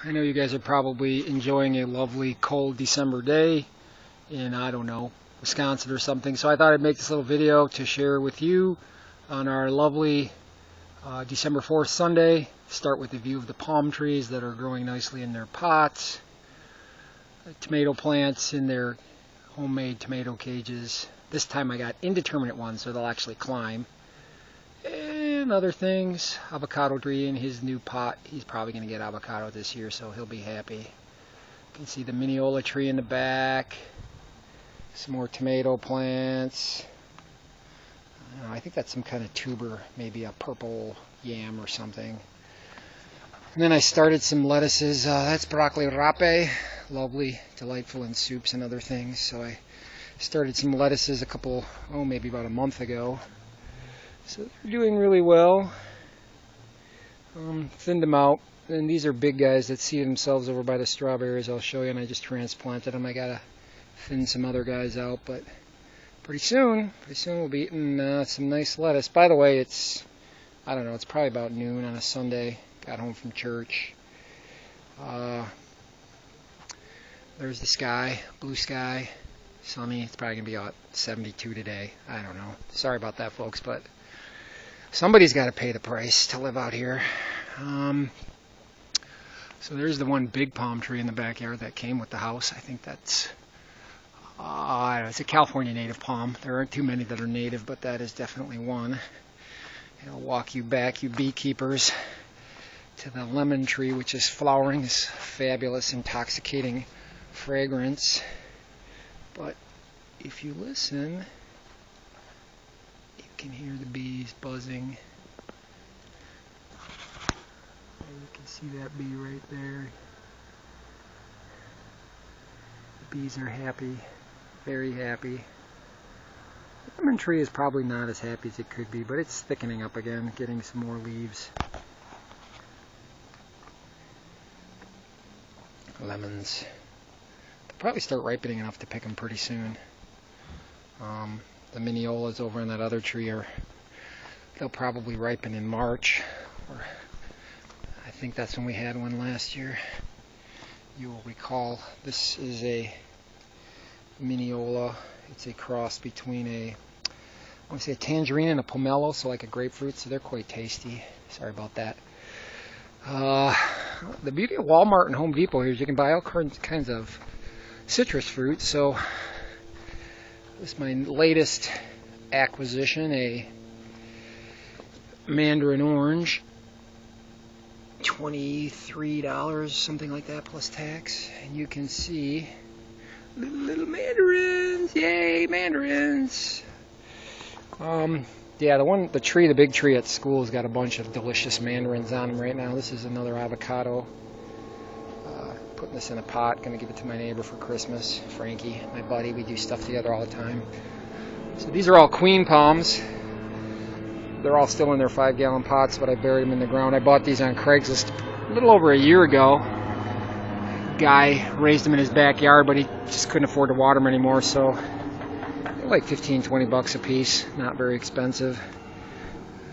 I know you guys are probably enjoying a lovely cold December day in, I don't know, Wisconsin or something. So I thought I'd make this little video to share with you on our lovely December 4th Sunday. Start with a view of the palm trees that are growing nicely in their pots, tomato plants in their homemade tomato cages. This time I got indeterminate ones, so they'll actually climb. And other things, avocado tree in his new pot. He's probably going to get avocado this year, so he'll be happy. You can see the Mineola tree in the back. Some more tomato plants. I think that's some kind of tuber, maybe a purple yam or something. And then I started some lettuces. That's broccoli rape, lovely, delightful in soups and other things. So I started some lettuces maybe about a month ago. So they're doing really well. Thinned them out. And these are big guys that see themselves over by the strawberries. I'll show you, and I just transplanted them. I gotta thin some other guys out, but pretty soon we'll be eating some nice lettuce. By the way, it's probably about noon on a Sunday. Got home from church. There's the sky, blue sky, sunny. It's probably gonna be about 72 today. I don't know. Sorry about that, folks, but somebody's got to pay the price to live out here. So there's the one big palm tree in the backyard that came with the house. I think that's it's a California native palm. There aren't too many that are native, but that is definitely one. I'll walk you back, you beekeepers, to the lemon tree, which is flowering this fabulous, intoxicating fragrance. But if you listen, you can hear the bees buzzing. You can see that bee right there. The bees are happy, very happy. The lemon tree is probably not as happy as it could be, but it's thickening up again, getting some more leaves. Lemons. They'll probably start ripening enough to pick them pretty soon. The Mineolas over on that other tree they'll probably ripen in March, or I think that's when we had one last year. You will recall this is a Mineola. It's a cross between a tangerine and a pomelo, so like a grapefruit, so they're quite tasty. Sorry about that. The beauty of Walmart and Home Depot here is you can buy all kinds of citrus fruit. So this is my latest acquisition, a mandarin orange, $23, something like that, plus tax. And you can see little mandarins. Yay, mandarins! Yeah, the big tree at school has got a bunch of delicious mandarins on them right now. This is another avocado. Putting this in a pot, gonna give it to my neighbor for Christmas, Frankie, my buddy. We do stuff together all the time. So these are all queen palms. They're all still in their 5-gallon pots, but I buried them in the ground. I bought these on Craigslist a little over a year ago. Guy raised them in his backyard, but he just couldn't afford to water them anymore, so they're like 15-20 bucks a piece. Not very expensive.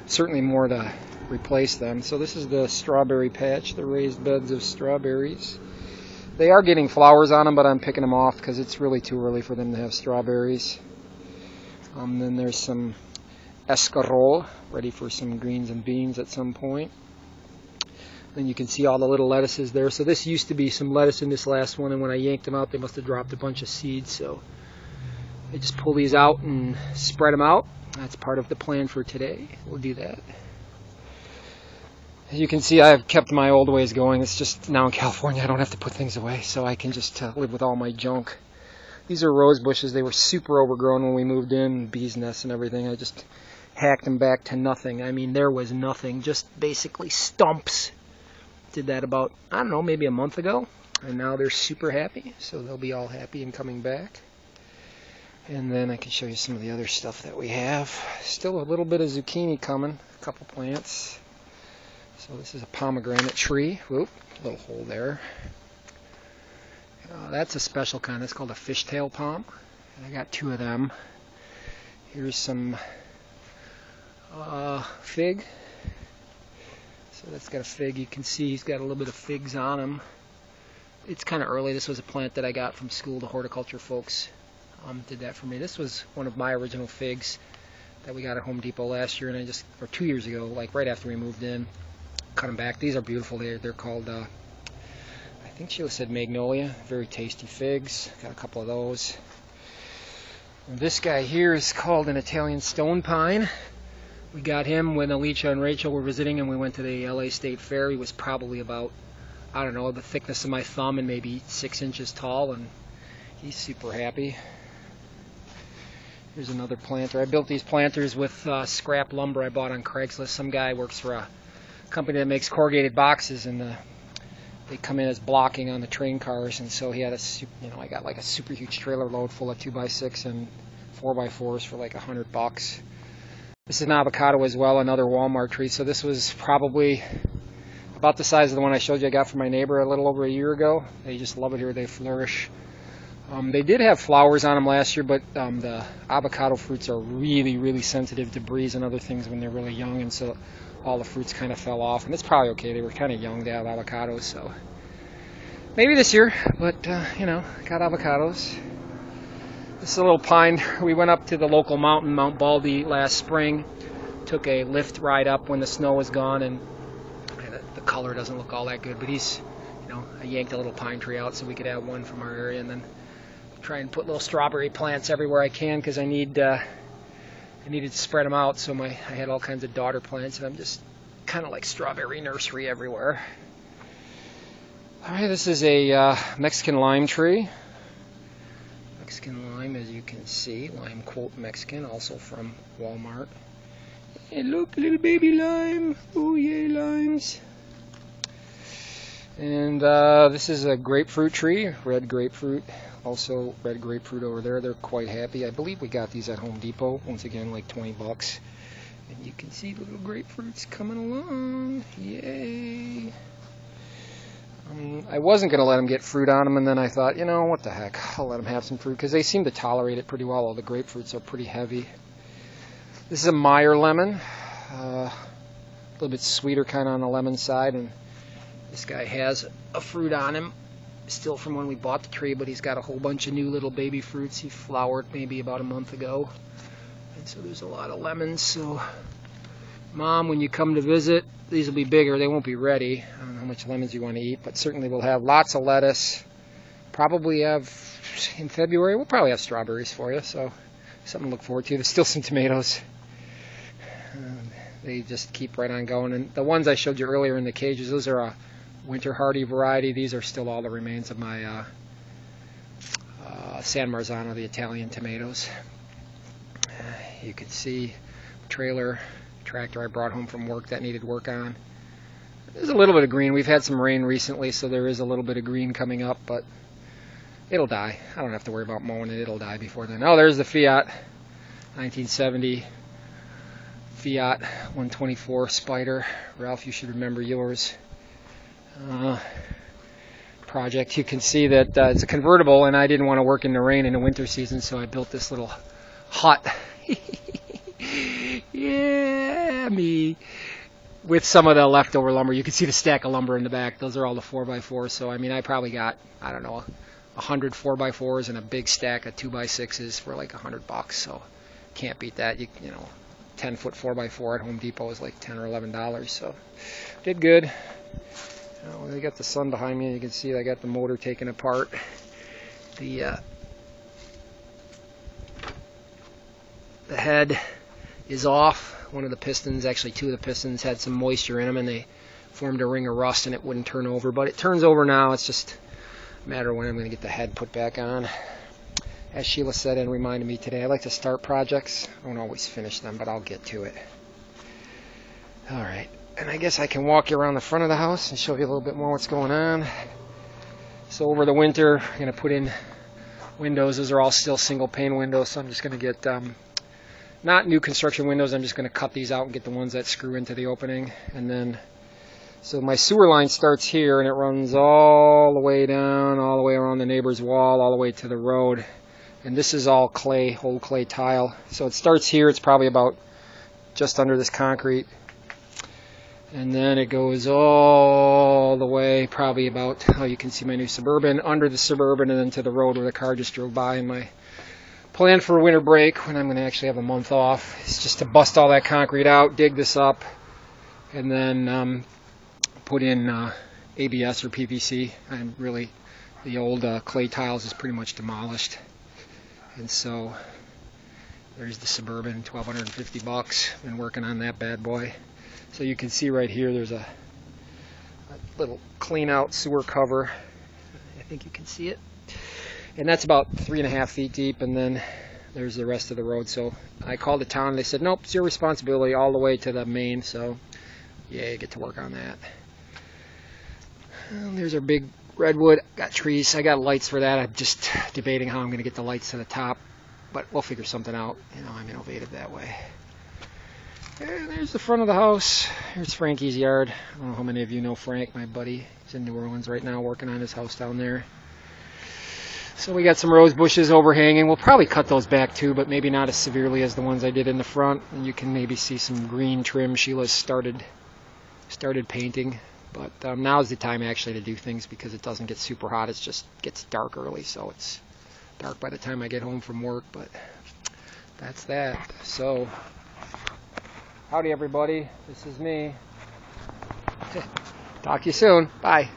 Certainly more to replace them. So this is the strawberry patch, the raised beds of strawberries. They are getting flowers on them, but I'm picking them off because it's really too early for them to have strawberries. Then there's some escarole, ready for some greens and beans at some point. Then you can see all the little lettuces there. So this used to be some lettuce in this last one, and when I yanked them out, they must have dropped a bunch of seeds. So I just pull these out and spread them out. That's part of the plan for today. We'll do that. As you can see, I've kept my old ways going. It's just now in California I don't have to put things away, so I can just live with all my junk. These are rose bushes. They were super overgrown when we moved in, bees nests and everything. I just hacked them back to nothing. I mean, there was nothing, just basically stumps. Did that about, I don't know, maybe a month ago, and now they're super happy, so they'll be all happy and coming back. And then I can show you some of the other stuff that we have. Still a little bit of zucchini coming, a couple plants. So this is a pomegranate tree. Whoop, little hole there. That's a special kind. It's called a fishtail palm. I got 2 of them. Here's some fig. So that's got a fig. You can see he's got a little bit of figs on him. It's kind of early. This was a plant that I got from school. The horticulture folks did that for me. This was one of my original figs that we got at Home Depot last year, and or 2 years ago, like right after we moved in, cut them back. These are beautiful. They're called, I think Sheila said magnolia. Very tasty figs. Got a couple of those. And this guy here is called an Italian stone pine. We got him when Alicia and Rachel were visiting, and we went to the LA State Fair. He was probably about, I don't know, the thickness of my thumb and maybe 6 inches tall, and he's super happy. Here's another planter. I built these planters with scrap lumber I bought on Craigslist. Some guy works for a company that makes corrugated boxes, and they come in as blocking on the train cars, and so he had I got like a super huge trailer load full of 2x6 and 4x4s for like $100. This is an avocado as well, another Walmart tree. So this was probably about the size of the one I showed you I got from my neighbor a little over a year ago. They just love it here. They flourish. They did have flowers on them last year, but the avocado fruits are really, really sensitive to breeze and other things when they're really young, and so all the fruits kind of fell off. And it's probably okay. They were kind of young to have avocados, so maybe this year, but got avocados. This is a little pine. We went up to the local mountain, Mount Baldy, last spring. Took a lift ride up when the snow was gone, and the color doesn't look all that good, but I yanked a little pine tree out so we could have one from our area, and then try and put little strawberry plants everywhere I can, because I needed to spread them out. So I had all kinds of daughter plants, and I'm just kind of like strawberry nursery everywhere. All right, this is a Mexican lime tree. Mexican lime, as you can see, lime quote Mexican, also from Walmart. And look, little baby lime. Oh yay, limes. And this is a grapefruit tree, red grapefruit. Also red grapefruit over there. They're quite happy. I believe we got these at Home Depot. Once again, like $20. And you can see the little grapefruits coming along. Yay! I wasn't going to let them get fruit on them, and then I thought, what the heck, I'll let them have some fruit, because they seem to tolerate it pretty well. All the grapefruits are pretty heavy. This is a Meyer lemon. A little bit sweeter kind of on the lemon side, and this guy has a fruit on him, still from when we bought the tree, but he's got a whole bunch of new little baby fruits. He flowered maybe about a month ago, and so there's a lot of lemons. So Mom, when you come to visit, these will be bigger. They won't be ready. I don't know how much lemons you want to eat, but certainly we'll have lots of lettuce. Probably have, in February, we'll probably have strawberries for you, so something to look forward to. There's still some tomatoes. They just keep right on going. And the ones I showed you earlier in the cages, those are a winter hardy variety. These are still all the remains of my San Marzano, the Italian tomatoes. You can see tractor I brought home from work that needed work on. There's a little bit of green. We've had some rain recently, so there is a little bit of green coming up, but it'll die. I don't have to worry about mowing it. It'll die before then. Oh, there's the Fiat 1970 Fiat 124 Spider. Ralph, you should remember yours. Project. You can see that it's a convertible, and I didn't want to work in the rain in the winter season, so I built this little hut. Yeah, me. With some of the leftover lumber. You can see the stack of lumber in the back. Those are all the 4x4s. So, I probably got, 100 4x4s and a big stack of 2x6s for like $100. So, can't beat that. 10-foot 4x4 at Home Depot is like $10 or $11. So, did good. They got the sun behind me. You can see I got the motor taken apart. The head is off. One of the pistons, actually two of the pistons, had some moisture in them, and they formed a ring of rust, and it wouldn't turn over. But it turns over now. It's just a matter of when I'm going to get the head put back on. As Sheila said and reminded me today, I like to start projects. I don't always finish them, but I'll get to it. All right. And I guess I can walk you around the front of the house and show you a little bit more what's going on. So over the winter, I'm going to put in windows. Those are all still single pane windows, so I'm just going to get not new construction windows. I'm just going to cut these out and get the ones that screw into the opening. And then, so my sewer line starts here, and it runs all the way down, all the way around the neighbor's wall, all the way to the road. And this is all clay, old clay tile. So it starts here. It's probably about just under this concrete. And then it goes all the way, probably about, oh, you can see my new Suburban, under the Suburban, and then to the road where the car just drove by. And my plan for winter break, when I'm going to actually have a month off, is just to bust all that concrete out, dig this up, and then put in ABS or PVC. I'm really, the old clay tiles is pretty much demolished. And so there's the Suburban, $1,250. Been working on that bad boy. So you can see right here there's a little clean out sewer cover. I think you can see it. And that's about 3.5 feet deep, and then there's the rest of the road. So I called the town and they said, nope, it's your responsibility all the way to the main. So yeah, you get to work on that. And there's our big redwood. Got trees. I got lights for that. I'm just debating how I'm going to get the lights to the top, but we'll figure something out. You know, I'm innovative that way. And there's the front of the house. Here's Frankie's yard. I don't know how many of you know Frank, my buddy. He's in New Orleans right now working on his house down there. So we got some rose bushes overhanging. We'll probably cut those back too, but maybe not as severely as the ones I did in the front. And you can maybe see some green trim Sheila's started painting. But now's the time actually to do things because it doesn't get super hot. It just gets dark early, so it's dark by the time I get home from work. But that's that. So howdy everybody, this is me. Talk to you soon. Bye.